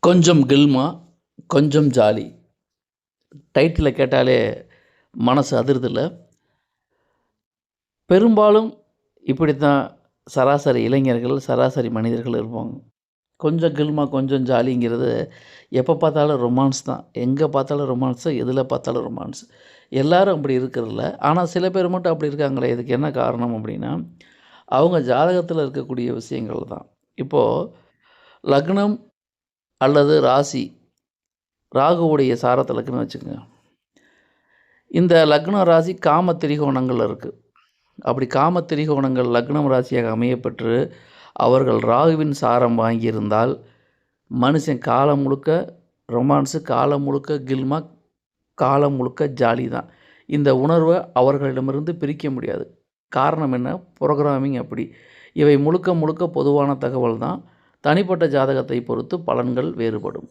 கொஞ்சம் கில்மா, கொஞ்சம் ஜாலி. டைட்டில கேட்டாலே மனசு அதிருதுல்ல. பெரும்பாலும் இப்படித்தான் சராசரி இளைஞர்கள், சராசரி மனிதர்கள் இருப்பாங்க. கொஞ்சம் கில்மா, கொஞ்சம் ஜாலிங்கிறது எப்போ பார்த்தாலும் ரொமான்ஸ் தான். எங்கே பார்த்தாலும் ரொமான்ஸு, எதில பார்த்தாலும் ரொமான்ஸ். எல்லாரும் அப்படி இருக்கிறதில்ல. ஆனா சில பேர் மட்டும் அப்படி இருக்காங்களே, இதுக்கு என்ன காரணம் அப்படின்னா, அவங்க ஜாதகத்தில இருக்கக்கூடிய விஷயங்கள் தான். இப்போ லக்னம் அல்லது ராசி, ராகுவுடைய சாரத்தில இருக்குன்னு வச்சுக்கங்க. இந்த லக்னம், ராசி காம திரிகோணங்கள்ல இருக்கு. அப்படி காம திரிகோணங்கள் லக்னம் ராசியாக அமையப்பெற்று, அவர்கள் ராகுவின் சாரம் வாங்கியிருந்தால், மனுஷன் காலம் முழுக்க ரொமான்ஸு, காலம் முழுக்க கில்மா, காலம் முழுக்க ஜாலி தான். இந்த உணர்வ அவர்களிடமிருந்து பிரிக்க முடியாது. காரணம் என்ன? புரோகிராமிங் அப்படி. இவை முழுக்க முழுக்க பொதுவான தகவல் தான். தனிப்பட்ட ஜாதகத்தை பொறுத்து பலன்கள் வேறுபடும்.